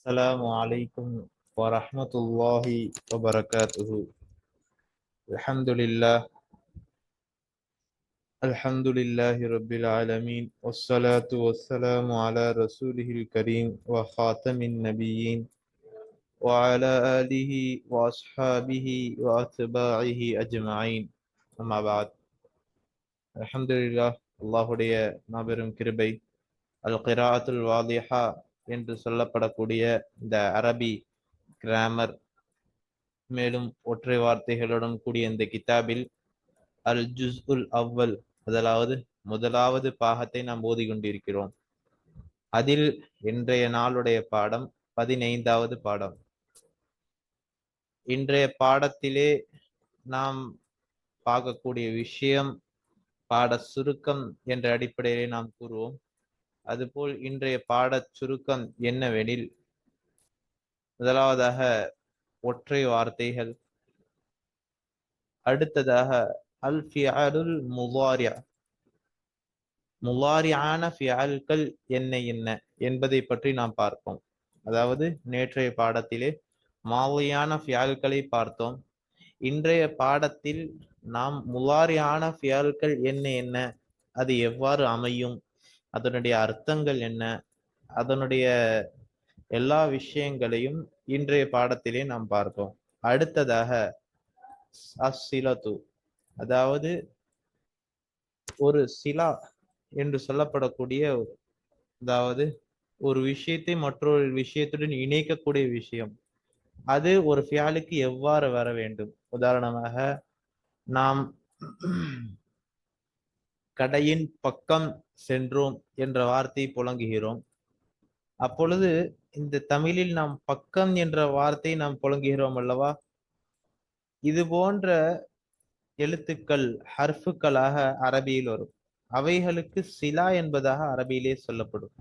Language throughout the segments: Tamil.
السلام عليكم ورحمة الله وبركاته. الحمد لله الحمد لله رب العالمين، والصلاة والسلام على رسوله الكريم وخاتم النبيين وعلى آله وأصحابه وأتباعه أجمعين. أما بعد. الحمد لله. அல்லாஹுடைய மாபெரும் கிருபை, அல் கிராஅத்துல் வாதிஹா என்று சொல்லப்படக்கூடிய இந்த அரபி கிராமர், மேலும் ஒற்றை வார்த்தைகளுடன் கூடிய இந்த கிதாபில் அல் ஜுஸ் உல் அவ்வல், அதாவது முதலாவது பாகத்தை நாம் ஓதி கொண்டிருக்கிறோம். அதில் இன்றைய நாளுடைய பாடம் 15வது பாடம். இன்றைய பாடத்திலே நாம் பார்க்கக்கூடிய விஷயம் பாட சுருக்கம் என்ற அடிப்படையிலே நாம் கூறுவோம். அதுபோல் இன்றைய பாட சுருக்கம் என்னவெனில், முதலாவதாக ஒற்றை வார்த்தைகள், அடுத்ததாக அல் ஃபிஅலுல் முதாரி, முதாரியான ஃபிஅல்கள் என்ன என்ன என்பதை பற்றி நாம் பார்ப்போம். அதாவது நேற்றைய பாடத்திலே மாலியான ஃபிஅல்களை பார்த்தோம். இன்றைய பாடத்தில் நாம் முதாரியான ஃபிஅல்கள் என்ன என்ன, அது எவ்வாறு அமையும், அதனுடைய அர்த்தங்கள் என்ன, அதனுடைய எல்லா விஷயங்களையும் இன்றைய பாடத்திலே நாம் பார்ப்போம். அடுத்ததாக அஸ்ஸிலத்து, அதாவது ஒரு சிலா என்று சொல்லப்படக்கூடிய, அதாவது ஒரு விஷயத்தை மற்றொரு விஷயத்துடன் இணைக்கக்கூடிய விஷயம், அது ஒரு ஃபியாலுக்கு எவ்வாறு வர வேண்டும். உதாரணமாக, நாம் கடையின் பக்கம் சென்றோம் என்ற வார்த்தை புழங்குகிறோம். அப்பொழுது இந்த தமிழில் நாம் பக்கம் என்ற வார்த்தை நாம் புழங்குகிறோம் அல்லவா? இது போன்ற எழுத்துக்கள் ஹர்ஃபுக்களாக அரபியில் வரும். அவைகளுக்கு சிலா என்பதாக அரபியிலே சொல்லப்படும்.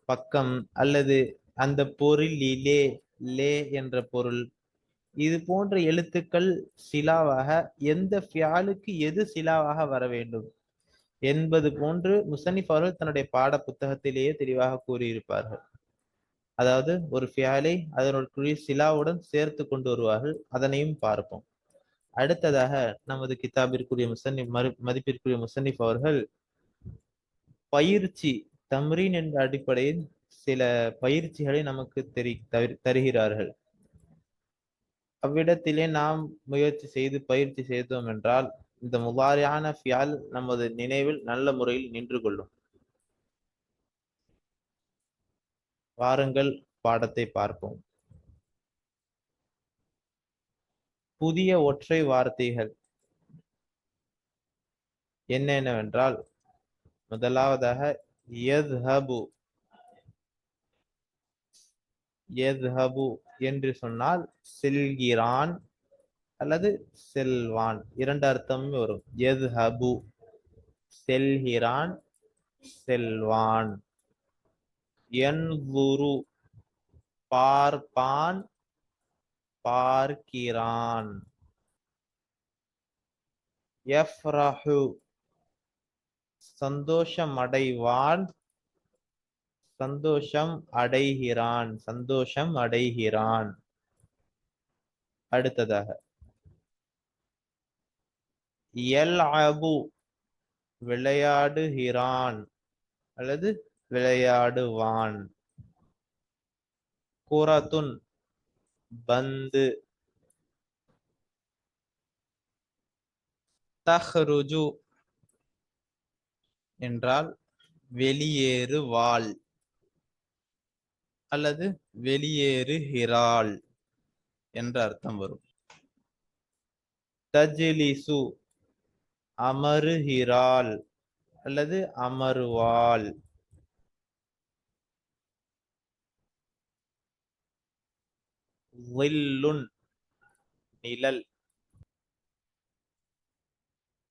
பக்கம் அல்லது அந்த பொருளிலே, லே என்ற பொருள், இது போன்ற எழுத்துக்கள் சிலாவாக எந்த ஃபியாலுக்கு எது சிலாவாக வர வேண்டும் என்பது போன்று முசன்னிஃப் அவர்கள் தன்னுடைய பாட புத்தகத்திலேயே தெளிவாக கூறியிருப்பார்கள். அதாவது ஒரு ஃபியாலை அதனுடைய சிலாவுடன் சேர்த்து கொண்டு வருவார்கள். அதனையும் பார்ப்போம். அடுத்ததாக நமது கிதாபிற்குரிய மதிப்பிற்குரிய முசன்னிஃப் அவர்கள் பயிற்சி, தம்ரீன் என்ற அடிப்படையில் சில பயிற்சிகளை நமக்கு தருகிறார்கள். அவ்விடத்திலே நாம் முயற்சி செய்து பயிற்சி செய்தோம் என்றால் இந்த முதாரியான ஃபியால் நமது நினைவில் நல்ல முறையில் நின்று கொள்ளும். வாருங்கள் பாடத்தை பார்ப்போம். புதிய ஒற்றை வார்த்தைகள் என்னென்னவென்றால், முதலாவதாக யத்ஹபு. யத்ஹபு என்று சொன்னால் செல்கிறான் அல்லது செல்வான், இரண்டு அர்த்தமும் வரும். யத்ஹபு செல்கிறான், செல்வான். யன்துரு பார்ப்பான், பார்க்கிறான். யஃப்ரஹு சந்தோஷம் அடைவான், சந்தோஷம் அடைகிறான், சந்தோஷம் அடைகிறான். அடுத்ததாக யல்அபு விளையாடுகிறான் அல்லது விளையாடுவான். குரத்துன் பந்து. தஹ்ருஜு என்றால் வெளியேறுவாள் அல்லது வெளியேறுகிறாள் என்ற அர்த்தம் வரும். தஜ்லிசு அமருகிறாள் அல்லது அமருவாள். ظில்லுன் நிழல்.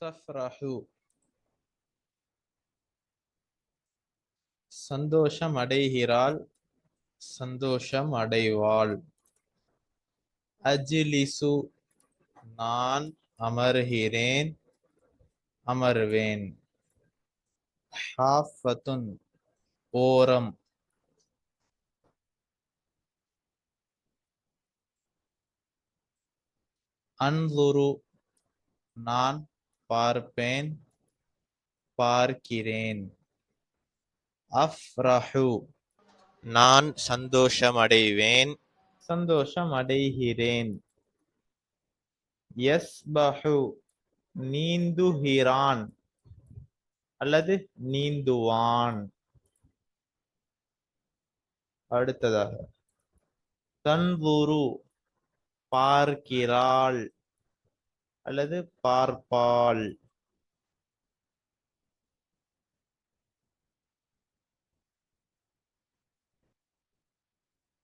தஃப்ரஹு சந்தோஷம் அடைகிறாள், சந்தோஷம் அடைவாள். அஜ்லிசு நான் அமர்கிறேன், அமர்வேன். ஹாஃபத்துன் ஓரம். அன்துரு நான் பார்ப்பேன், பார்க்கிறேன். அஃப்ரஹு நான் சந்தோஷமடைவேன், சந்தோஷம் அடைகிறேன். யஸ்பஹு நீந்துகிறான் அல்லது நீந்துவான். அடுத்ததாக தன்துரு பார்க்கிறாள் அல்லது பார்ப்பாள்.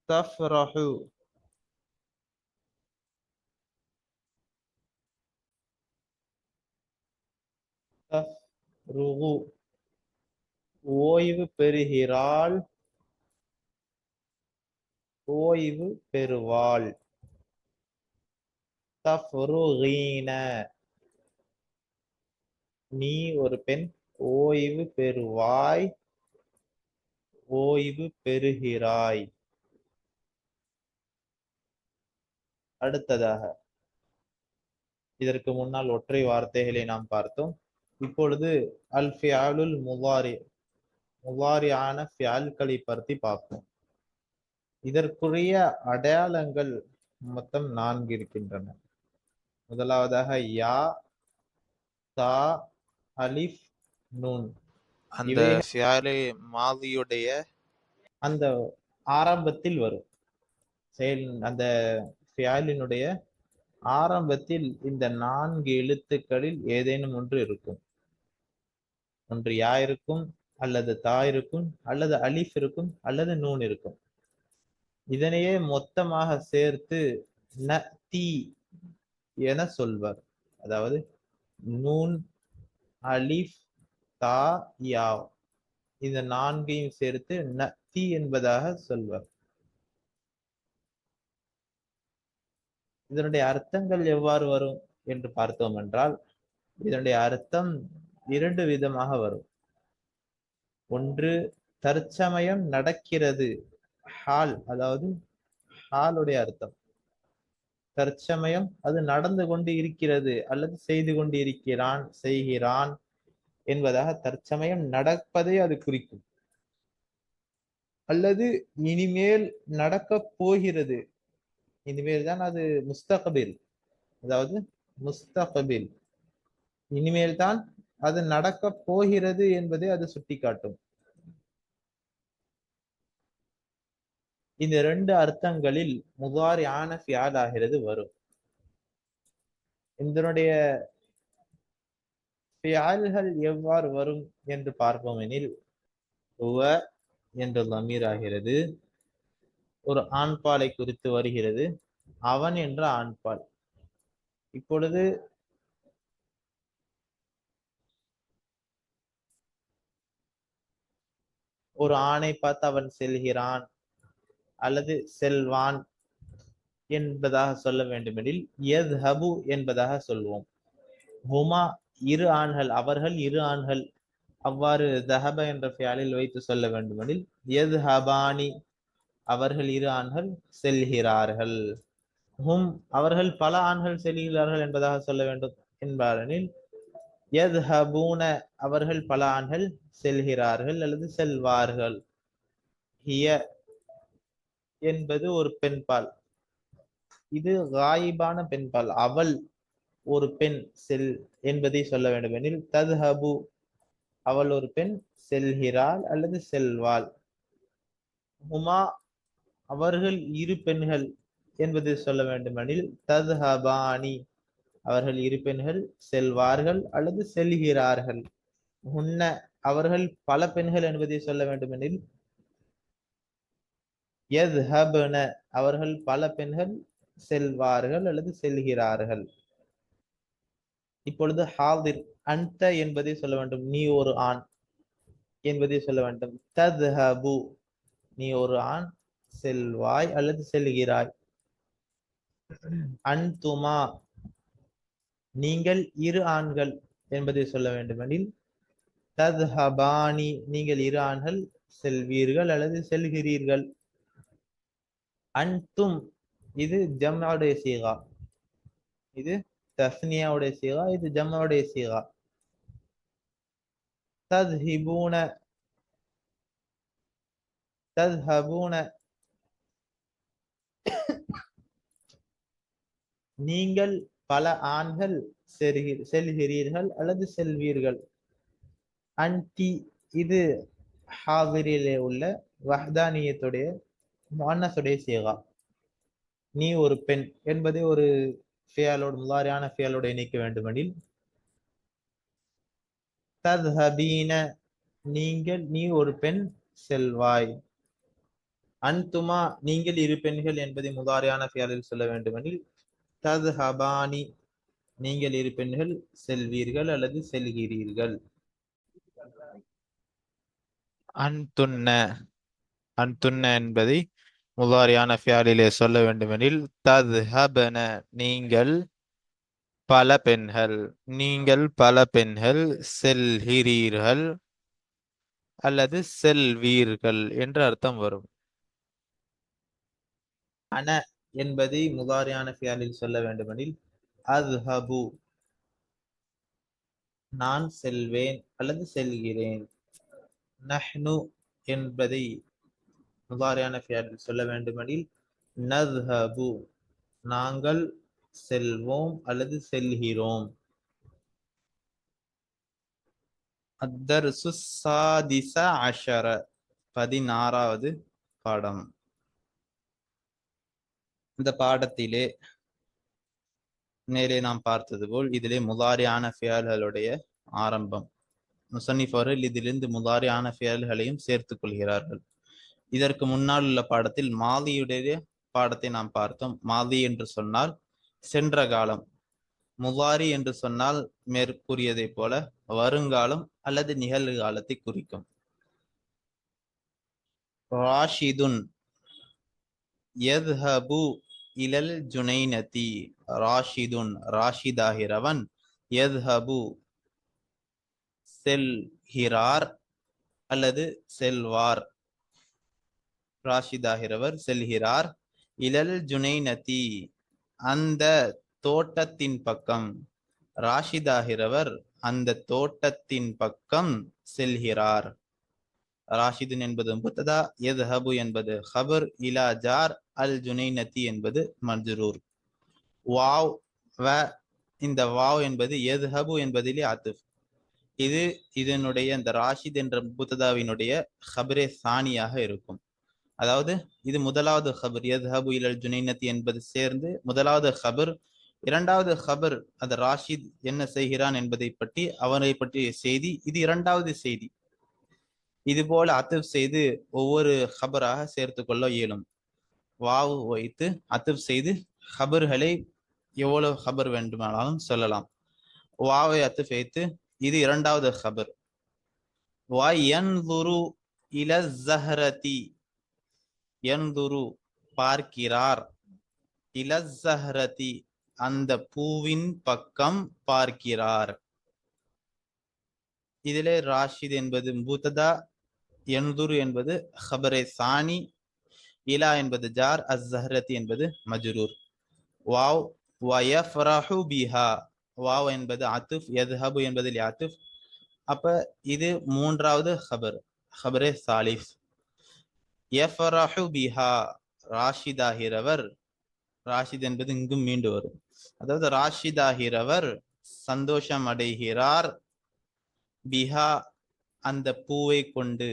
தஃப்ரஹு தஃப்ருகு ஓய்வு பெறுகிறாள், ஓய்வு பெறுவாள். தஃப்ருகீன நீ ஒரு பெண், ஓய்வு பெறுவாய், ஓய்வு பெறுகிறாய். அடுத்ததாக இதற்கு முன்னால் ஒற்றை வார்த்தைகளை நாம் பார்த்தோம். இப்பொழுது அல் ஃபியாலுல் முவாரியான ஃபியால்களை பற்றி பார்ப்போம். இதற்குரிய அடையாளங்கள் மொத்தம் 4 இருக்கின்றன. முதலாவதாக யா, தா, அலிஃப், நூன். அந்த ஃபியாலே மாதியுடைய அந்த ஆரம்பத்தில் வரும் அந்த ஃபியாலினுடைய ஆரம்பத்தில் இந்த 4 எழுத்துக்களில் ஏதேனும் ஒன்று இருக்கும். ஒன்று யா இருக்கும், அல்லது தா இருக்கும், அல்லது அலிஃப் இருக்கும், அல்லது நூன் இருக்கும். இதனையே மொத்தமாக சேர்த்து ந தி என சொல்வர். அதாவது நூன், அலிஃப், தா, யா இந்த 4ஐயும் சேர்த்து ந தி என்பதாக சொல்வர். இதனுடைய அர்த்தங்கள் எவ்வாறு வரும் என்று பார்த்தோம் என்றால், இதனுடைய அர்த்தம் 2 விதமாக வரும். ஒன்று தற்சமயம் நடக்கிறது, ஹால், அதாவது ஹாலுடைய அர்த்தம் தற்சமயம் அது நடந்து கொண்டு இருக்கிறது அல்லது செய்து கொண்டு இருக்கிறான், செய்கிறான் என்பதாக தற்சமயம் நடப்பதை அது குறிக்கும். அல்லது இனிமேல் நடக்கப் போகிறது, இனிமேல் தான் அது முஸ்தக்பில், அதாவது முஸ்தக்பில் இனிமேல் தான் அது நடக்கப் போகிறது என்பதை அது சுட்டிக்காட்டும். இந்த 2 அர்த்தங்களில் முதாரியான ஃபியால் ஆகிறது வரும். இதனுடைய ஃபியால்கள் எவ்வாறு வரும் என்று பார்ப்போம் எனில், ஹுவ என்ற லமீர் ஆகிறது, ஒரு ஆண்பாலை குறித்து வருகிறது, அவன் என்ற ஆண்பால். இப்பொழுது ஒரு ஆணை பார்த்து அவன் செல்கிறான் அல்லது செல்வான் என்பதாக சொல்ல வேண்டுமெனில் யத்ஹபு என்பதாக சொல்வோம். ஹுமா இரு ஆண்கள், அவர்கள் இரு ஆண்கள். அவ்வாறு தஹப என்ற ஃபியாலில் வைத்து சொல்ல வேண்டுமெனில் யத்ஹபானி அவர்கள் இரு ஆண்கள் செல்கிறார்கள். ஹும் அவர்கள் பல ஆண்கள் செல்கிறார்கள் என்பதாக சொல்ல வேண்டும் என்பாரெனில் யத்ஹபூன அவர்கள் பல ஆண்கள் செல்கிறார்கள் அல்லது செல்வார்கள். ஹிய என்பது ஒரு பெண்பால், இது காயிபான பெண்பால். அவள் ஒரு பெண் செல் என்பதை சொல்ல வேண்டும் எனில் தத்ஹபு அவள் ஒரு பெண் செல்கிறாள் அல்லது செல்வாள். ஹுமா அவர்கள் இரு பெண்கள் என்பதை சொல்ல வேண்டுமெனில் தத்ஹபானி அவர்கள் இரு பெண்கள் செல்வார்கள் அல்லது செல்கிறார்கள். ஹுன்ன அவர்கள் பல பெண்கள் என்பதை சொல்ல வேண்டுமெனில் யத்ஹப்ன அவர்கள் பல பெண்கள் செல்வார்கள் அல்லது செல்கிறார்கள். இப்பொழுது ஹாதிர் அன்த என்பதை சொல்ல வேண்டும், நீ ஒரு ஆண் என்பதை சொல்ல வேண்டும். தத்ஹபு நீ ஒரு ஆண் செல்வாய் அல்லது செல்கிறாய். அன்துமா நீங்கள் இரு ஆண்கள் என்பதை சொல்ல வேண்டுமெனில் தத்ஹபானி நீங்கள் இரு ஆண்கள் செல்வீர்கள் அல்லது செல்கிறீர்கள். அன்தும் இது ஜம்ஆவுடைய சீகா, இது தஸ்னியாவுடைய சீகா, இது ஜம்மாவுடைய சீகா. தத்ஹிபூன, தத்ஹபூன, நீங்கள் பல ஆண்கள் செல்கிறீர்கள் அல்லது செல்வீர்கள். அன்டி, இது ஹாதிரிலே உள்ள வஹ்தானியத்துடைய முஅன்னஸுடைய சீகா. நீ ஒரு பெண் என்பதை ஒரு ஃபியாலோடு, முதாரியான ஃபியாலோடு இணைக்க வேண்டுமெனில் தத்ஹபீன, நீங்கள், நீ ஒரு பெண் செல்வாய். அன்துமா, நீங்கள் இரு பெண்கள் என்பதை முதாரியான ஃபியாலில் சொல்ல வேண்டுமெனில் தத்ஹபானி, நீங்கள் இரு பெண்கள் செல்வீர்கள் அல்லது செல்கிறீர்கள். அன்துன்ன, அன்துன்ன என்பதை முதாரியான ஃபியாலிலே சொல்ல வேண்டுமெனில் தத்ஹபன, நீங்கள் பல பெண்கள், நீங்கள் பல பெண்கள் செல்கிறீர்கள் அல்லது செல்வீர்கள் என்ற அர்த்தம் வரும். அன என்பதை முதாரியான ஃபியாலில் சொல்ல வேண்டுமெனில் அத்ஹபு, நான் செல்வேன் அல்லது செல்கிறேன். நஹ்னு என்பதை முதாரியான ஃபியாலில் சொல்ல வேண்டுமெனில் நத்ஹபு, நாங்கள் செல்வோம் அல்லது செல்கிறோம். அத்தர்சு சாதிஸ அஷர, 16வது பாடம். இந்த பாடத்திலே மேலே நாம் பார்த்தது போல் இதிலே முதாரியான ஃபியால்களுடைய ஆரம்பம். முசன்னிஃப் அவர்கள் இதிலிருந்து முதாரியான ஃபியால்களையும் சேர்த்துக் கொள்கிறார்கள். இதற்கு முன்னால் உள்ள பாடத்தில் மாதியுடைய பாடத்தை நாம் பார்த்தோம். மாதி என்று சொன்னால் சென்ற காலம், முதாரி என்று சொன்னால் மேற்கூறியதை போல வருங்காலம் அல்லது நிகழ்காலத்தை குறிக்கும். ராஷிதுன் யத்ஹபு இலல் ஜுனைனதி, ராஷிதுன், ராஷிதாகிறவன், யத்ஹபு செல்கிறார் அல்லது செல்வார், ராஷிதாகிறவர் செல்கிறார், இலல் ஜுனைனதி, அந்த தோட்டத்தின் பக்கம், ராஷிதாகிறவர் அந்த தோட்டத்தின் பக்கம் செல்கிறார். ராஷிதுன் என்பது முப்ததா, யத்ஹபு என்பது ஹபர், இலா ஜார், அல் ஜுனைனதி என்பது மஜ்ரூர். வாவ் வ, இந்த வாவ் என்பது யத்ஹபு என்பதிலே ஆத்திஃப். இது இதனுடைய இந்த ராஷித் என்ற முப்ததாவினுடைய ஹபரே சானியாக இருக்கும். அதாவது இது முதலாவது ஹபர், யத்ஹபு இலல் ஜுனைனதி என்பது சேர்ந்து முதலாவது ஹபர். இரண்டாவது ஹபர், அது ராஷித் என்ன செய்கிறான் என்பதை பற்றி, அவனை பற்றிய செய்தி, இது இரண்டாவது செய்தி. இது போல அத்துப் செய்து ஒவ்வொரு ஹபராக சேர்த்து கொள்ள இயலும். வாவு வைத்து அத்துப் செய்து ஹபர்களை எவ்வளவு ஹபர் வேண்டுமானாலும் சொல்லலாம். வாவை அத்துப் வைத்து இது இரண்டாவது ஹபர். வயன்துரு இல ஸஹ்ரதி, யன்துரு பார்க்கிறார், இல ஸஹ்ரதி அந்த பூவின் பக்கம் பார்க்கிறார். இதிலே ராஷித் என்பது முப்ததா, யன்துரு என்பது ஹபரே சானி, இலா என்பது ஜார், அஸ்ஸஹ்ரதி என்பது மஜ்ரூர். வாவ் வயஃப்ரஹு பிஹா, வாவ் என்பது அத்துஃப், யத்ஹபு என்பதில் அத்துஃப். அப்ப இது மூன்றாவது ஹபர், ஹபரே சாலிஸ். யஃப்ரஹு பிஹா, ராஷிதாகிறவர், ராஷித் என்பது இங்கும் மீண்டு வரும். அதாவது ராஷிதாகிறவர் சந்தோஷம் அடைகிறார், பிஹா அந்த பூவை கொண்டு,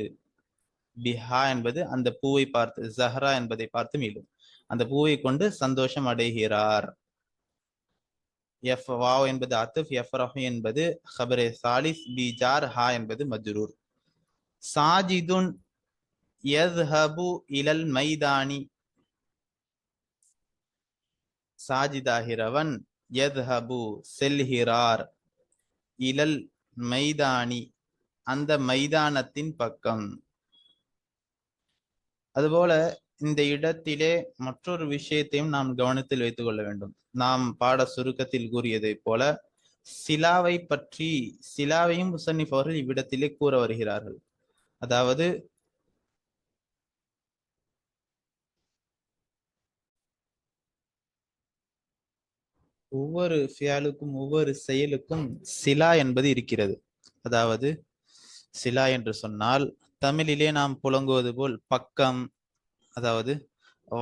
பிஹா என்பது அந்த பூவை பார்த்து, ஜஹ்ரா என்பதை பார்த்து மீண்டும் அந்த பூவை கொண்டு சந்தோஷம் அடைகிறார். வாவ் என்பது அத்துஃப், யஃப்ரஹு என்பது ஹபரே சாலிஸ், பி ஜார், ஹா என்பது மஜ்ரூர். சாஜிதுன் யத்ஹபு இலல் மைதானி, சாஜிதாகிறவன், யத்ஹபு செல்கிறார், இலல் மைதானி அந்த மைதானத்தின் பக்கம். அதுபோல இந்த இடத்திலே மற்றொரு விஷயத்தையும் நாம் கவனத்தில் வைத்துக் கொள்ள வேண்டும். நாம் பாட சுருக்கத்தில் கூறியதை போல சிலாவை பற்றி, சிலாவையும் முசன்னிஃப் அவர்கள் இவ்விடத்திலே கூற வருகிறார்கள். அதாவது ஒவ்வொரு ஃபியாலுக்கும் ஒவ்வொரு செயலுக்கும் சிலா என்பது இருக்கிறது. அதாவது சிலா என்று சொன்னால் தமிழிலே நாம் புழங்குவது போல் பக்கம், அதாவது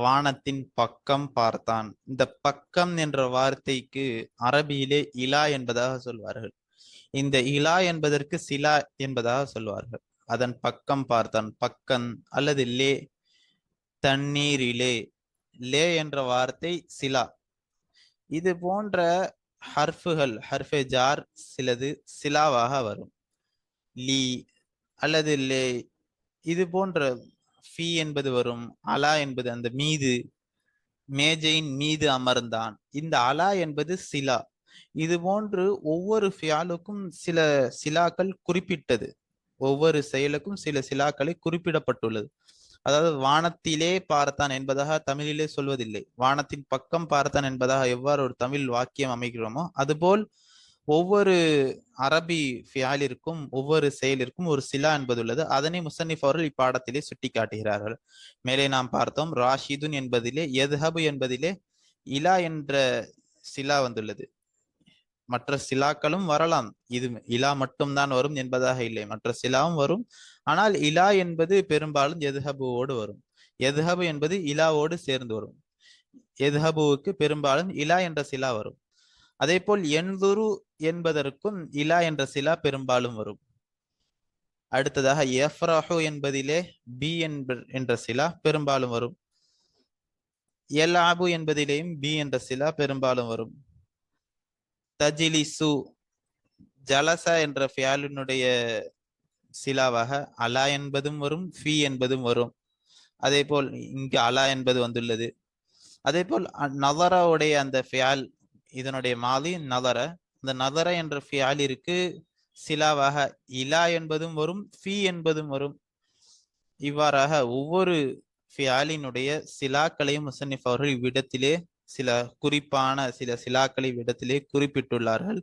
வானத்தின் பக்கம் பார்த்தான். இந்த பக்கம் என்ற வார்த்தைக்கு அரபியிலே இலா என்பதாக சொல்வார்கள். இந்த இலா என்பதற்கு சிலா என்பதாக சொல்வார்கள். அதன் பக்கம் பார்த்தான், பக்கம் அல்லது லே, தண்ணீரிலே. லே என்ற வார்த்தை சிலா. இது போன்ற ஹர்ஃபுகள், ஹர்ஃபே ஜார் சிலது சிலாவாக வரும். லீ அல்லது லே, இது போன்ற ஃபி என்பது வரும். அலா என்பது அந்த மீது, மேஜையின் மீது அமர்ந்தான். இந்த அலா என்பது சிலா. இது போன்று ஒவ்வொரு ஃபியாலுக்கும் சில சிலாக்கள் குறிப்பிட்டது. ஒவ்வொரு செயலுக்கும் சில சிலாக்களை குறிப்பிடப்பட்டுள்ளது. அதாவது வானத்திலே பார்த்தான் என்பதாக தமிழிலே சொல்வதில்லை. வானத்தின் பக்கம் பார்த்தான் என்பதாக எவ்வாறு ஒரு தமிழ் வாக்கியம் அமைக்கிறோமோ அதுபோல் ஒவ்வொரு அரபி ஃபியாலிற்கும் ஒவ்வொரு செயலிற்கும் ஒரு சிலா என்பதுள்ளது. அதனை முசன்னிஃப் அவர்கள் இப்பாடத்திலே சுட்டி காட்டுகிறார்கள். மேலே நாம் பார்த்தோம், ராஷிதுன் என்பதிலே, யத்ஹபு என்பதிலே இலா என்ற சிலா வந்துள்ளது. மற்ற சிலாக்களும் வரலாம், இது இலா மட்டும்தான் வரும் என்பதாக இல்லை, மற்ற சிலாவும் வரும். ஆனால் இலா என்பது பெரும்பாலும் எதுஹபுவோடு வரும். எதுஹபு என்பது இலாவோடு சேர்ந்து வரும். எதுஹபுவுக்கு பெரும்பாலும் இலா என்ற சிலா வரும். அதே போல் என்துரு என்பதற்கும் இலா என்ற சிலா பெரும்பாலும் வரும். அடுத்ததாக யஃப்ரஹு என்பதிலே பி என்ற சிலா பெரும்பாலும் வரும். யல்அபு என்பதிலேயும் பி என்ற சிலா பெரும்பாலும் வரும். தஜிலிசு, ஜலச என்ற ஃபியாலினுடைய சிலாவாக அலா என்பதும் வரும், ஃபி என்பதும் வரும். அதே போல் இங்கு அலா என்பது வந்துள்ளது. அதே போல் நதராவுடைய அந்த ஃபியால், இதனுடைய மாலி நதர, இந்த நதர என்ற ஃபியாலிற்கு சிலாவாக இலா என்பதும் வரும், ஃபி என்பதும் வரும். இவ்வாறாக ஒவ்வொரு ஃபியாலினுடைய சிலாக்களையும் முசன்னிஃப் அவர்கள் இவ்விடத்திலே சில குறிப்பான சில சிலாக்களை இவ்விடத்திலே குறிப்பிட்டுள்ளார்கள்.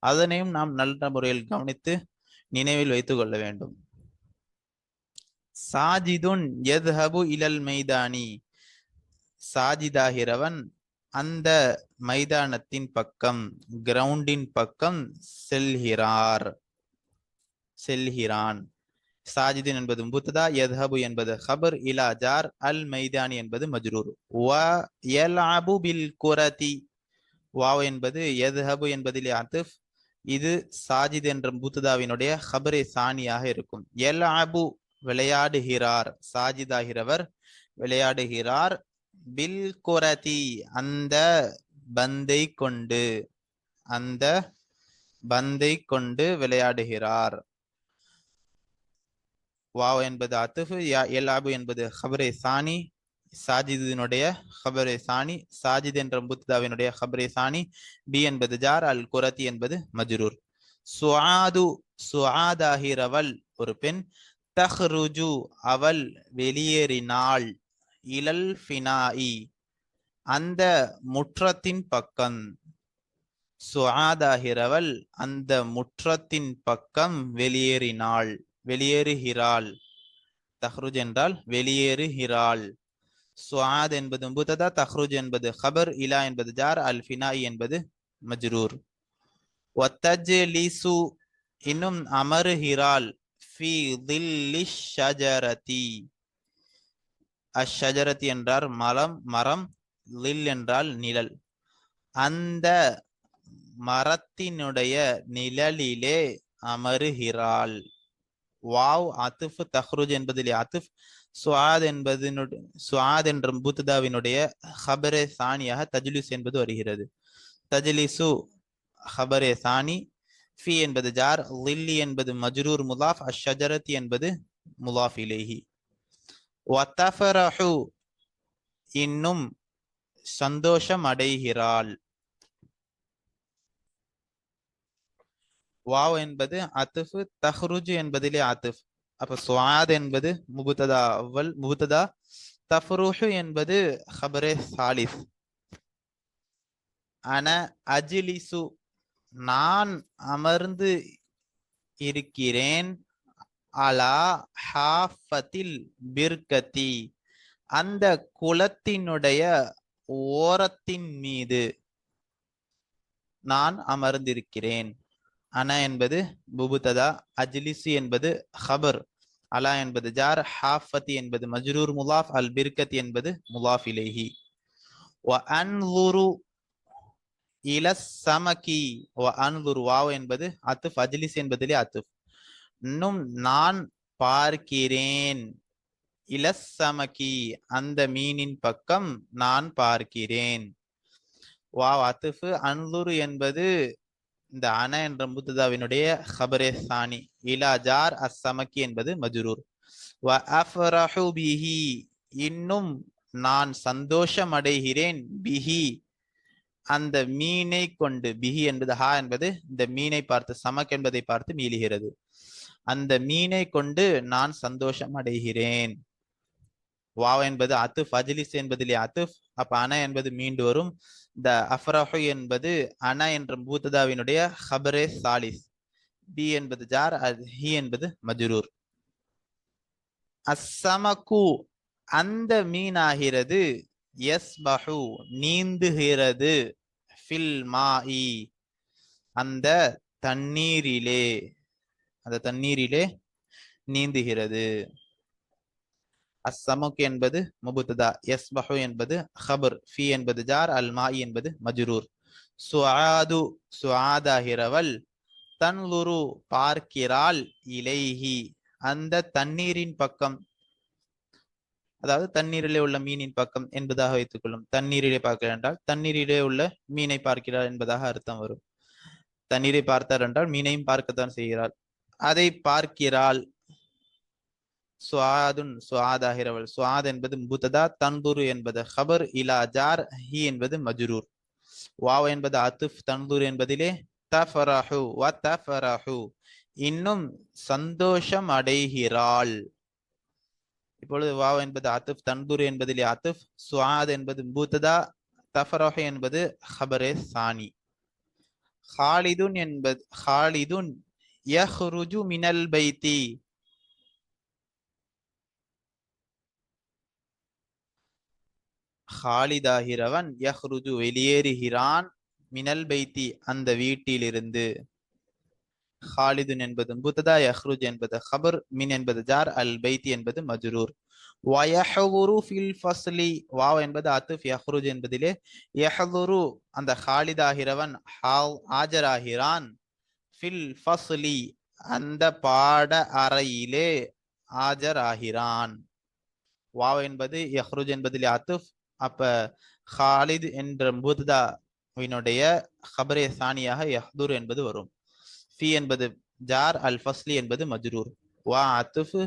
அதனையும் நாம் நல்ல முறையில் கவனித்து நினைவில் வைத்துக் கொள்ள வேண்டும். சாஜிதுன் யத்ஹபு இலல் மைதானி, சாஜிதாகிறவன் அந்த மைதானத்தின் பக்கம், கிரவுண்டின் பக்கம் செல்கிறான். சாஜிதின் என்பது முபத்ததா, யத்ஹபு என்பது ஹபர், இலா ஜார், அல் மைதானி என்பது மஜ்ரூர். வ யல்அபு பில் குரதி, வாவ் என்பது யத்ஹபு என்பதிலே அத்ஃப், இது சாஜித் என்ற முபத்ததாவினுடைய ஹபரே சானியாக இருக்கும். யல்அபு விளையாடுகிறார், சாஜிதாகிறவர் விளையாடுகிறார். பில் குரதி அந்த பந்தை கொண்டு, அந்த பந்தை கொண்டு விளையாடுகிறார். வாவ் என்பது அத்ஃப், யல்அபு என்பது ஹபரே சானி, சாஜிதினுடைய ஹபரே சானி, சாஜித் என்ற முபத்ததாவினுடைய ஹபரே சானி, பி என்பது ஜார், அல் குரதி என்பது மஜ்ரூர். சுஆது, சுஆதாகிறவள் ஒரு பெண். தஹ்ருஜு அவள் வெளியேறினாள். இலல் ஃபினாஇ அந்த முற்றத்தின் பக்கம். சுஆதாகிறவள் அந்த முற்றத்தின் பக்கம் வெளியேறினாள், வெளியேறுகிறாள். தஹ்ருஜ் என்றால் வெளியேறுகிறாள். சுஆத் என்பது முபத்ததா, தஹ்ருஜ் என்பது ஹபர், இலா என்பது ஜார், அல் ஃபினாஇ என்பது மஜ்ரூர். வத்தஜ்லிசு இன்னும் அமருகிறாள். ஃபி தில்லிஷ் ஷஜரதி, அஷ்ஷஜரதி என்றால் மரம், லில் என்றால் நிழல். அந்த மரத்தினுடைய நிழலிலே அமருகிறாள். வாவ் அத்ஃப், தஹ்ருஜ் என்பதிலே அத்ஃப், சுஆத் என்பது சுஆத் என்ற முபத்ததாவினுடைய ஹபரே சானியாக தஜ்லிஸ் என்பது வருகிறது. தஜ்லிசு ஹபரே சானி, ஃபி என்பது ஜார், லில்லி என்பது மஜ்ரூர் முலாஃப், அஷ்ஷஜரதி என்பது முலாஃப் இலைஹி. வத்தஃபரஹு இன்னும் சந்தோஷம் அடைகிறாள். வாவ் என்பது அத்ஃப், தஹ்ருஜ் என்பதிலே அத்ஃப். அப்ப சுஆத் என்பது முபத்ததா அவ்வல், முபத்ததா. தஃப்ருஹு என்பது ஹபரே சாலிஸ். அன அஜ்லிசு நான் அமர்ந்து இருக்கிறேன். அலா ஹாஃபத்தில் பிர்கதி அந்த குளத்தினுடைய ஓரத்தின் மீது. நான் அமர்ந்திருக்கிறேன். அன என்பது முபுததா, அஜ்லிசு என்பது ஹபர், அலா என்பது ஜார், ஹாஃபதி என்பது மஜ்ரூர் முலாஃப், அல் பிர்கத் என்பது முலாஃப் இலைஹி. வ அன்துரு இலஸ் சமகி, வ அன்துரு வாவ் என்பது அத்துஃப், அஜ்லிஸ் என்பதிலே அத்துஃப். இன்னும் நான் பார்க்கிறேன், இலஸ் சமகி அந்த மீனின் பக்கம் நான் பார்க்கிறேன். வாவ் அத்துஃபு, அன்துரு என்பது இந்த அன என்ற முபுததாவினுடைய ஹபரே சானி, இலா ஜார் அஸ்ஸமக்கி என்பது மஜ்ரூர். வ அஃப்ரஹு பிஹி இன்னும் நான் சந்தோஷம் அடைகிறேன், பிஹி அந்த மீனை கொண்டு, பிஹி என்பது ஹா என்பது இந்த மீனை பார்த்து, சமக் என்பதை பார்த்து மீளுகிறது. அந்த மீனை கொண்டு நான் சந்தோஷம் அடைகிறேன். வாவ் என்பது அத்துஃப், அஜ்லிஸ் என்பதிலே அத்துஃப், அப்ப அன என்பது மீண்டு வரும். இந்த அஃப்ரஹு என்பது அன என்ற முபுததாவினுடைய ஹபரே சாலிஸ், பி என்பது ஜார், ஹி என்பது மஜ்ரூர். அஸ்ஸமகு அந்த மீனாகிறது, யஸ்பஹு நீந்துகிறது, ஃபில் மாஇ அந்த தண்ணீரிலே, அந்த தண்ணீரிலே நீந்துகிறது. அஸ்ஸமக் என்பது முபுத்ததா, யஸ்பஹு என்பது ஹபர், ஃபி என்பது ஜார், அல் மாஇ என்பது மஜ்ரூர். சுஆது சுஆதாகிறவள், தன்லுரு பார்க்கிறாள், இலைஹி அந்த தண்ணீரின் பக்கம், அதாவது தண்ணீரிலே உள்ள மீனின் பக்கம் என்பதாக வைத்துக் கொள்ளும். தண்ணீரிலே பார்க்கிறார் என்றால் தண்ணீரிலே உள்ள மீனை பார்க்கிறார் என்பதாக அர்த்தம் வரும். தண்ணீரை பார்த்தார் என்றால் மீனையும் பார்க்கத்தான் செய்கிறாள், அதை பார்க்கிறாள். சுஆதுன் சுஆதாகிறவள், சுஆத் என்பது முபுத்ததா, தன்துரு என்பது ஹபர், இலா ஜார், ஹி என்பது மஜ்ரூர். வாவ் என்பது அத்துஃப், தன்துர் என்பதிலே தஃபரஹு வ தஃபரஹு இன்னும் சந்தோஷம் அடைகிறாள். இப்பொழுது வாவ் என்பது அத்துஃப், தன்துர் என்பதிலே அத்துஃப், சுஆத் என்பது முபுத்ததா, தஃபரஹு என்பது ஹபரே சானி. ஹாலிதுன் என்பது, ஹாலிதுன் யஹ்ருஜு மினல் பைத்தி, ஹாலிதாகிறவன், யஹ்ருஜு வெளியேறுகிறான், மினல் பைத்தி அந்த வீட்டிலிருந்து. ஹாலிதுன் என்பது முபுத்ததா, யஹ்ருஜ் என்பது ஹபர், மின் என்பது ஜார், அல் பைத்தி என்பது மஜ்ரூர். வயஹ்வுரு ஃபில் ஃபஸ்லி வாவ் என்பது அத்துஃப், யஹ்ருஜ் என்பதிலே யஹ்வுரு அந்த ஹாலிதாகிறவன் ஆஜராகிறான், ஃபில் ஃபஸ்லி அந்த பாட அறையிலே ஆஜராகிறான். வாவ் என்பது யஹ்ருஜ் என்பதிலே அத்துஃப், அப்ப ஹாலித் என்ற முபுத்ததாவினுடைய ஹபரே சானியாக யஹ்துர் என்பது வரும். ஃபி என்பது ஜார், அல் ஃபஸ்லி என்பது மஜ்ரூர். வா அத்துஃப்,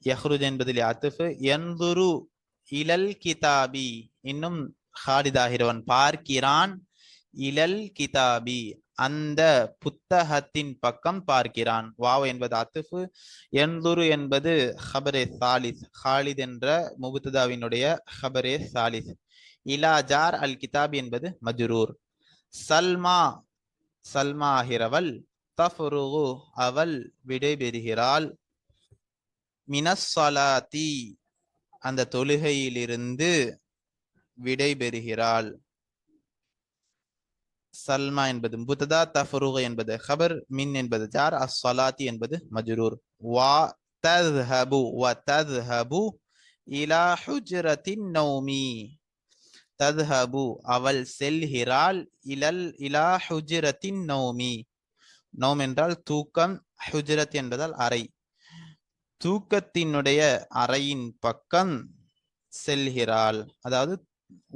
யஹ்ருஜ் என்பதிலே அத்துஃப். யன்துரு இலல் கிதாபி இன்னும் ஹாலிதாகிறவன் பார்க்கிறான், இலல் கிதாபி அந்த புத்தகத்தின் பக்கம் பார்க்கிறான். வாவ் என்பது அத்துஃப், யன்துரு என்பது ஹபரே சாலிஸ், ஹாலித் என்ற முபுத்ததாவினுடைய ஹபரே சாலிஸ். இலா ஜார், அல் கிதாப் என்பது மஜ்ரூர். சல்மா சல்மா ஆகிறவள், தஃப்ருகு அவள் விடைபெறுகிறாள், மினஸ்ஸலாத்தி அந்த தொழுகையிலிருந்து விடைபெறுகிறாள். சல்மா என்பது முபுத்ததா, தஃப்ருகு என்பது ஹபர், மின் என்பது ஜார், அஸ்ஸலாத்தி என்பது மஜ்ரூர். வா தத்ஹபு வ தத்ஹபு இலா ஹுஜ்ரத்தின் நௌமி, தத்ஹபு அவள் செல்கிறாள், இலா ஹுஜ்ரத்தின் நௌமி, நௌம் என்றால் தூக்கம், ஹுஜ்ரத் என்பதால் அறை, தூக்கத்தினுடைய அறையின் பக்கம் செல்கிறாள், அதாவது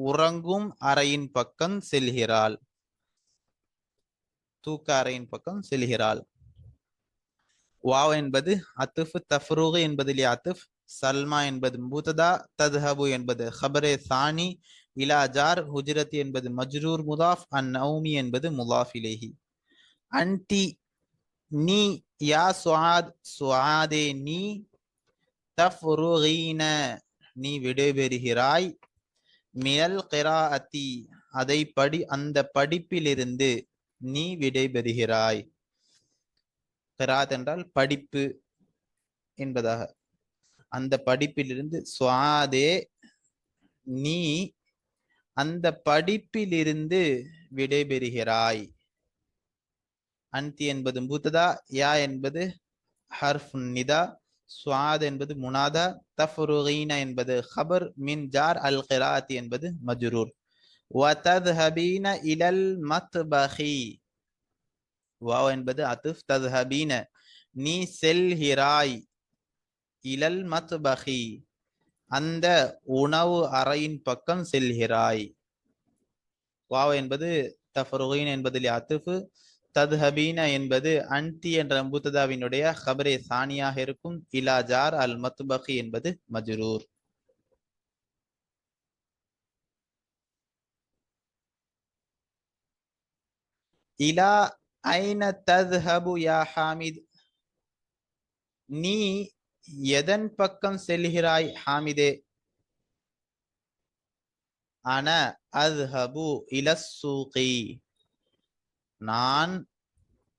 உறங்கும் அறையின் பக்கம் செல்கிறாள், தூக்க அறையின் பக்கம் செல்கிறாள். வாவ் என்பது அத்துஃப், தஃப்ருகு என்பதிலே அத்துஃப், சல்மா என்பது முபுத்ததா, தத்ஹபு என்பது ஹபரே சானி, இலா ஜார், ஹுஜ்ரத் என்பது மஜ்ரூர் முதாஃப், அன் நௌமி என்பது முதாஃப் இலைஹி. அன்டி நீ, யா சுஆத் சுஆதே நீ, தஃப்ருகீன நீ விடைபெறுகிறாய், மினல் கிராஅத்தி அதை அந்த படிப்பிலிருந்து நீ விடைபெறுகிறாய். கிராத் என்றால் படிப்பு என்பதாக, அந்த படிப்பிலிருந்து, சுஆதே நீ அந்த படிப்பிலிருந்து விடைபெறுகிறாய். அன்தி என்பது முபத்ததா, யா என்பது ஹர்ஃபுன் நிதா, சுஆத் என்பது முனாதா, தஃப்ருகீன என்பது ஹபர், மின் ஜார், அல் கிராஅத்தி என்பது மஜ்ரூர். வதத்ஹபீன இலல் மத்பஹி, வாவ் என்பது அத்ஃப், தத்ஹபீன நீ செல்கிறாய், இலல் மத்பஹி அந்த உணவு அறையின் பக்கம் செல்கிறாய். வாவ் என்பது தஃப்ருகீன் என்பதில் அத்ஃப், தத்ஹபீன என்பது அன்தி என்ற முபத்ததாவினுடைய ஹபரே சானியாக இருக்கும். இலா ஜார், அல் மத்பஹி என்பது மஜ்ரூர். இலா ஐன தத்ஹபு யா ஹாமித், நீ எதன் பக்கம் செல்கிறாய் ஹாமிதே? அன அத்ஹபு இலஸ் சூகி, நான்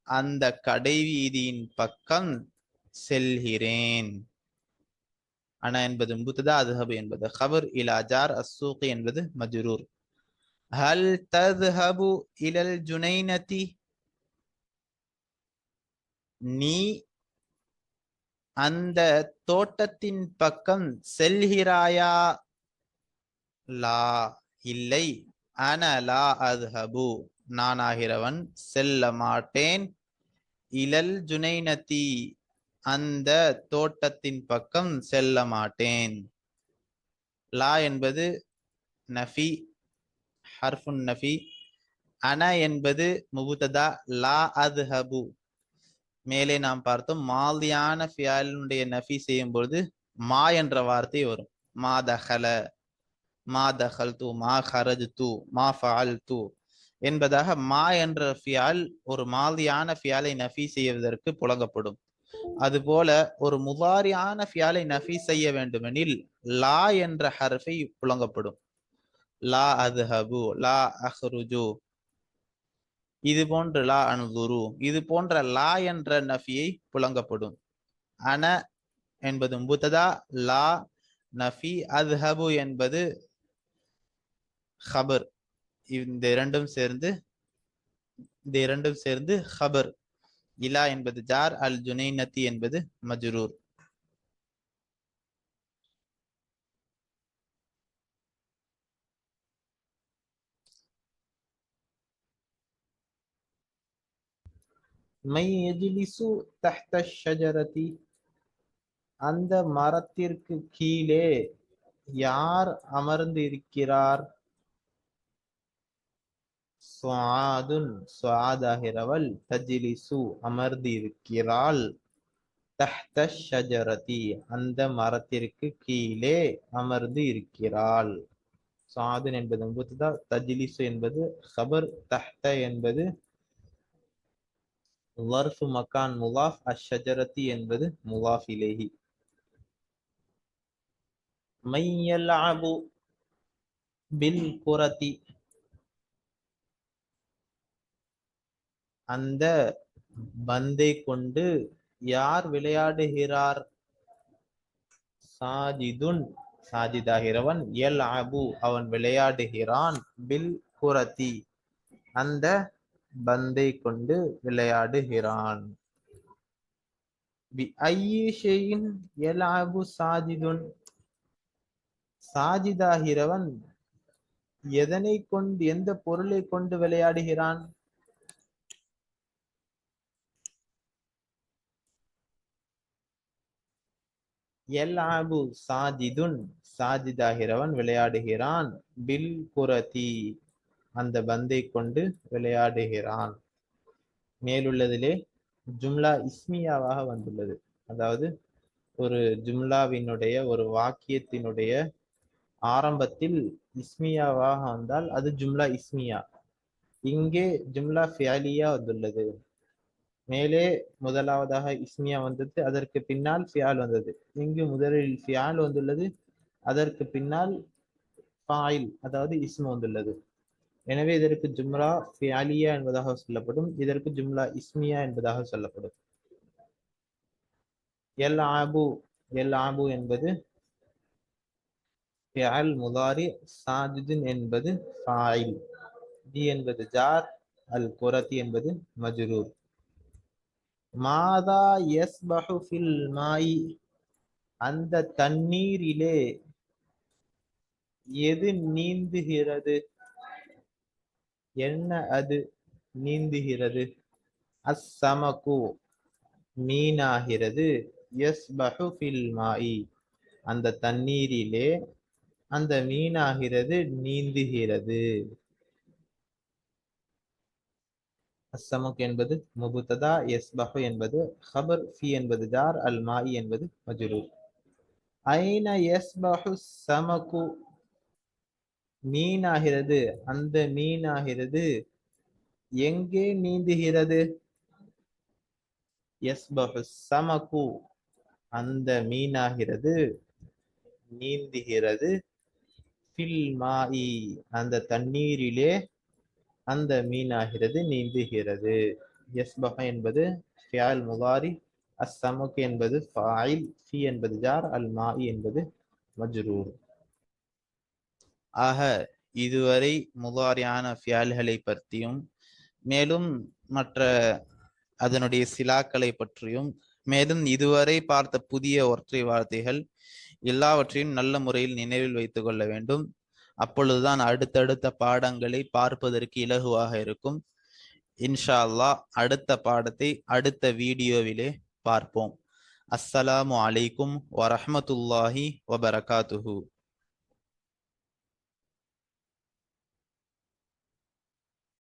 அந்த கடைவீதியின் பக்கம் செல்கிறேன். அன என்பது முபத்ததா, அத்ஹபு என்பது ஹபர், இலா ஜார், அஸ்ஸூகி என்பது மஜ்ரூர். ஹல் தத்ஹபு இலல் ஜுனைனதி, நீ அந்த தோட்டத்தின் பக்கம் செல்கிறாயா? லா இல்லை. அன லா அத்ஹபு, நானாகிறவன் செல்ல மாட்டேன். இலல் ஜுனைனதி, அந்த தோட்டத்தின் பக்கம் செல்ல மாட்டேன். லா என்பது நஃபி, ஹர்ஃபுன் நஃபி. அன என்பது முபத்ததா, லா அத்ஹபு. மேலே நாம் பார்த்தோம், மாதியான ஃபியாலினுடைய நஃபி செய்யும் பொழுது மா என்ற வார்த்தை வரும். மா தஹல, மா தஹல்து, மா ஹரஜ்து, மா ஃபஅல்து என்பதாக மா என்ற ஃபியால் ஒரு மாதியான ஃபியாலை நஃபி செய்வதற்கு புழங்கப்படும். அதுபோல ஒரு முதாரியான ஃபியாலை நஃபி செய்ய வேண்டுமெனில் லா என்ற ஹர்ஃபை புழங்கப்படும். லா அத்ஹபு, லா அஹ்ருஜு, இது போன்ற லா அன்துரு, இது போன்ற லா என்ற நஃபியை புழங்கப்படும். அன என்பது முபத்ததா, லா நஃபி, அத்ஹபு என்பது ஹபர். இந்த இரண்டும் சேர்ந்து ஹபர். இலா என்பது ஜார், அல் ஜுனைனதி என்பது மஜ்ரூர். மை யஜ்லிசு தஹ்த ஷஜரதி, அந்த மரத்திற்கு கீழே யார் அமர்ந்து இருக்கிறார்? சுஆதுன், சுஆதாகிறவள், தஜ்லிசு அமர்ந்து இருக்கிறாள், தஹ்த ஷஜரதி அந்த மரத்திற்கு கீழே அமர்ந்து இருக்கிறாள். சுஆதுன் என்பது முபத்ததா, தஜ்லிசு என்பது ஹபர், தஹ்த என்பது ظرف மக்கான் முலாஃப், அஷ்ஷஜரதி என்பது முலாஃப் இலைஹி. மை யல்அபு பில் குரதி, அந்த பந்தை கொண்டு யார் விளையாடுகிறார்? சாஜிதுன், சாஜிதாகிறவன், யல்அபு அவன் விளையாடுகிறான், பில் குரதி அந்த பந்தை கொண்டு விளையாடுகிறான். பி ஐயி ஷைஇன் யல்அபு சாஜிதுன், சாஜிதாகிறவன் எதனை கொண்டு, எந்த பொருளை கொண்டு விளையாடுகிறான்? யல்அபு சாஜிதுன், சாஜிதாகிறவன் விளையாடுகிறான், பில் குரதி அந்த பந்தை கொண்டு விளையாடுகிறான். மேலுள்ளதிலே ஜும்லா இஸ்மியாவாக வந்துள்ளது. அதாவது ஒரு ஜும்லாவினுடைய, ஒரு வாக்கியத்தினுடைய ஆரம்பத்தில் இஸ்மியாவாக வந்தால் அது ஜும்லா இஸ்மியா. இங்கே ஜும்லா ஃபியாலியா வந்துள்ளது. மேலே முதலாவதாக இஸ்மியா வந்தது, அதற்கு பின்னால் ஃபியால் வந்தது. இங்கு முதலில் ஃபியால் வந்துள்ளது, அதற்கு பின்னால் ஃபாயில் அதாவது இஸ்மு வந்துள்ளது. எனவே இதற்கு ஜும்லா ஃபியாலியா என்பதாக சொல்லப்படும், இதற்கு ஜும்லா இஸ்மியா என்பதாக சொல்லப்படும். யல்அபு, யல்அபு என்பது ஃபிஅல் முதாரி, சாஜிதுன் என்பது ஃபாயில், தி என்பது ஜார், அல் குரதி என்பது மஜ்ரூர். மாதா யஸ்பஹு ஃபில் மாயி, அந்த தண்ணீரிலே எது நீந்துகிறது? என்ன அது நீந்துகிறது? அஸ்ஸமகு, மீனாகிறது. யஸ்பஹு ஃபில் மாயி, அந்த தண்ணீரிலே அந்த மீனாகிறது நீந்துகிறது. அஸ்ஸமக் என்பது முபுத்ததா, யஸ்பஹு என்பது ஹபர், ஃபி என்பது ஜார், அல் மாயி என்பது மஜ்ரூர். ஐன யஸ்பஹு ஸமகு, மீனாகிறது, அந்த மீனாகிறது எங்கே நீந்துகிறது? யஸ்பஹு ஸமகு, அந்த மீனாகிறது நீந்துகிறது. ஃபில் மாயி, அந்த தண்ணீரிலே அந்த மீனாகிறது நீந்துகிறது. யஸ்பஹ என்பது ஃபியால் முதாரி, அஸ்ஸமக் என்பது ஃபாயில், ஃபி என்பது ஜார், அல் மாஇ என்பது மஜ்ரூர். ஆக இதுவரை முதாரியான ஃபியால்களை பற்றியும் மேலும் மற்ற அதனுடைய சிலாக்களை பற்றியும் மேலும் இதுவரை பார்த்த புதிய ஒற்றை வார்த்தைகள் எல்லாவற்றையும் நல்ல முறையில் நினைவில் வைத்துக் கொள்ள வேண்டும். அப்பொழுதுதான் அடுத்தடுத்த பாடங்களை பார்ப்பதற்கு இலகுவாக இருக்கும். இன்ஷா அல்லாஹ் அடுத்த பாடத்தை அடுத்த வீடியோவிலே பார்ப்போம். அஸ்ஸலாமு அலைக்கும் வரஹ்மத்துல்லாஹி வபரகாத்துஹு.